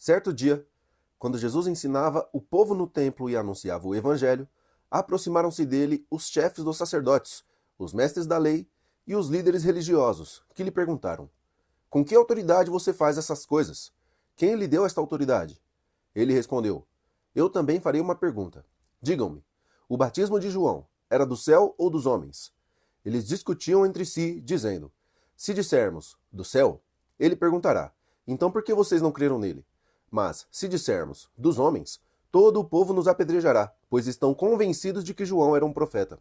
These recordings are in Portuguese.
Certo dia, quando Jesus ensinava o povo no templo e anunciava o evangelho, aproximaram-se dele os chefes dos sacerdotes, os mestres da lei e os líderes religiosos, que lhe perguntaram: com que autoridade você faz essas coisas? Quem lhe deu esta autoridade? Ele respondeu: eu também farei uma pergunta. Digam-me, o batismo de João era do céu ou dos homens? Eles discutiam entre si, dizendo: se dissermos do céu, ele perguntará: então por que vocês não creram nele? Mas, se dissermos dos homens, todo o povo nos apedrejará, pois estão convencidos de que João era um profeta.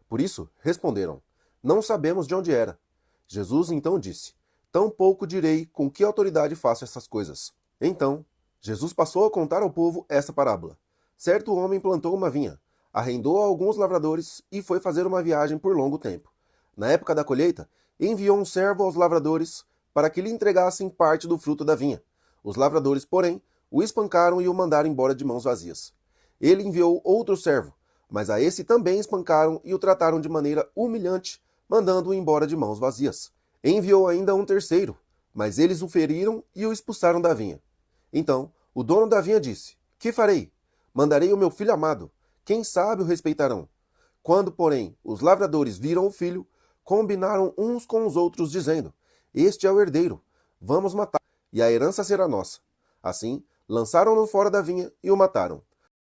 Por isso, responderam: não sabemos de onde era. Jesus então disse: tampouco direi com que autoridade faço essas coisas. Então, Jesus passou a contar ao povo essa parábola. Certo homem plantou uma vinha, arrendou a alguns lavradores e foi fazer uma viagem por longo tempo. Na época da colheita, enviou um servo aos lavradores para que lhe entregassem parte do fruto da vinha. Os lavradores, porém, o espancaram e o mandaram embora de mãos vazias. Ele enviou outro servo, mas a esse também espancaram e o trataram de maneira humilhante, mandando-o embora de mãos vazias. Enviou ainda um terceiro, mas eles o feriram e o expulsaram da vinha. Então, o dono da vinha disse: que farei? Mandarei o meu filho amado. Quem sabe o respeitarão. Quando, porém, os lavradores viram o filho, combinaram uns com os outros, dizendo: este é o herdeiro, vamos matá-lo, e a herança será nossa. Assim, lançaram-no fora da vinha e o mataram.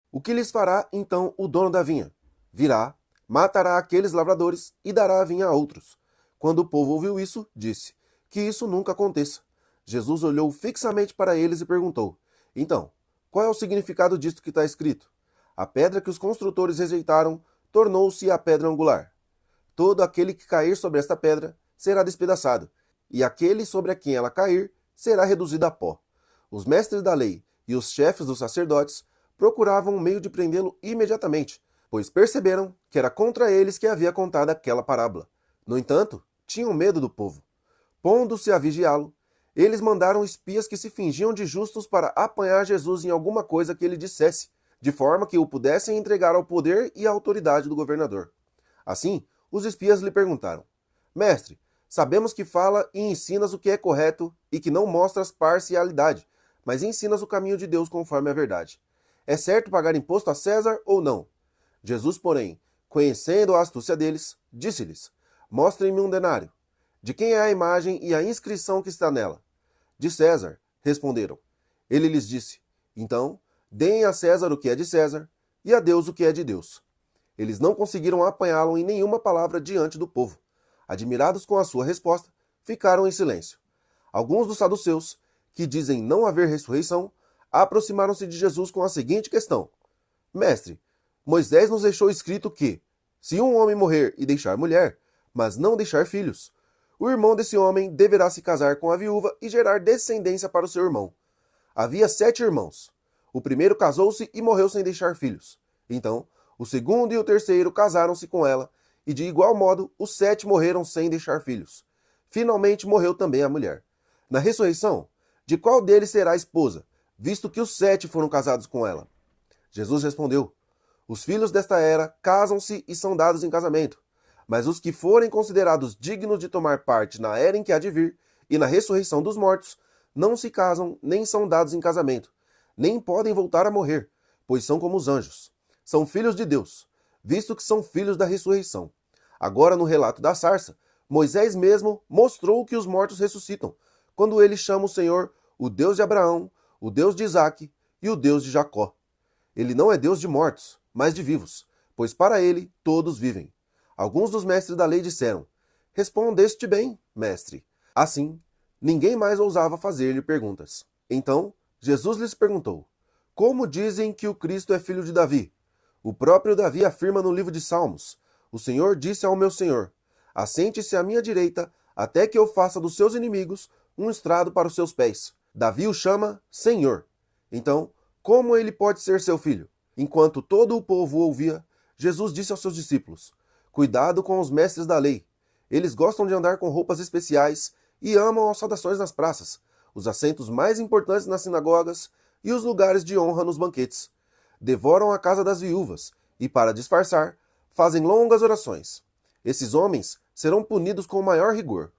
O que lhes fará, então, o dono da vinha? Virá, matará aqueles lavradores e dará a vinha a outros. Quando o povo ouviu isso, disse: que isso nunca aconteça. Jesus olhou fixamente para eles e perguntou: então, qual é o significado disto que está escrito? A pedra que os construtores rejeitaram tornou-se a pedra angular. Todo aquele que cair sobre esta pedra será despedaçado, e aquele sobre a quem ela cair será reduzido a pó. Os mestres da lei e os chefes dos sacerdotes procuravam um meio de prendê-lo imediatamente, pois perceberam que era contra eles que havia contado aquela parábola. No entanto, tinham medo do povo. Pondo-se a vigiá-lo, eles mandaram espias que se fingiam de justos para apanhar Jesus em alguma coisa que ele dissesse, de forma que o pudessem entregar ao poder e à autoridade do governador. Assim, os espias lhe perguntaram: mestre, sabemos que fala e ensinas o que é correto e que não mostras parcialidade, mas ensinas o caminho de Deus conforme a verdade. É certo pagar imposto a César ou não? Jesus, porém, conhecendo a astúcia deles, disse-lhes: mostrem-me um denário. De quem é a imagem e a inscrição que está nela? De César, responderam. Ele lhes disse: então, deem a César o que é de César e a Deus o que é de Deus. Eles não conseguiram apanhá-lo em nenhuma palavra diante do povo. Admirados com a sua resposta, ficaram em silêncio. Alguns dos saduceus, que dizem não haver ressurreição, aproximaram-se de Jesus com a seguinte questão: mestre, Moisés nos deixou escrito que, se um homem morrer e deixar mulher, mas não deixar filhos, o irmão desse homem deverá se casar com a viúva e gerar descendência para o seu irmão. Havia 7 irmãos. O primeiro casou-se e morreu sem deixar filhos. Então, o segundo e o terceiro casaram-se com ela, e de igual modo os 7 morreram sem deixar filhos. Finalmente morreu também a mulher. Na ressurreição, de qual deles será a esposa, visto que os 7 foram casados com ela? Jesus respondeu: os filhos desta era casam-se e são dados em casamento, mas os que forem considerados dignos de tomar parte na era em que há de vir e na ressurreição dos mortos, não se casam nem são dados em casamento, nem podem voltar a morrer, pois são como os anjos. São filhos de Deus, visto que são filhos da ressurreição. Agora, no relato da sarça, Moisés mesmo mostrou que os mortos ressuscitam, quando ele chama o Senhor o Deus de Abraão, o Deus de Isaque e o Deus de Jacó. Ele não é Deus de mortos, mas de vivos, pois para ele todos vivem. Alguns dos mestres da lei disseram: respondeste bem, mestre. Assim, ninguém mais ousava fazer-lhe perguntas. Então, Jesus lhes perguntou: como dizem que o Cristo é filho de Davi? O próprio Davi afirma no livro de Salmos: o Senhor disse ao meu Senhor: assente-se à minha direita, até que eu faça dos seus inimigos um estrado para os seus pés. Davi o chama Senhor. Então, como ele pode ser seu filho? Enquanto todo o povo o ouvia, Jesus disse aos seus discípulos: cuidado com os mestres da lei. Eles gostam de andar com roupas especiais e amam as saudações nas praças, os assentos mais importantes nas sinagogas e os lugares de honra nos banquetes. Devoram a casa das viúvas e, para disfarçar, fazem longas orações. Esses homens serão punidos com maior rigor.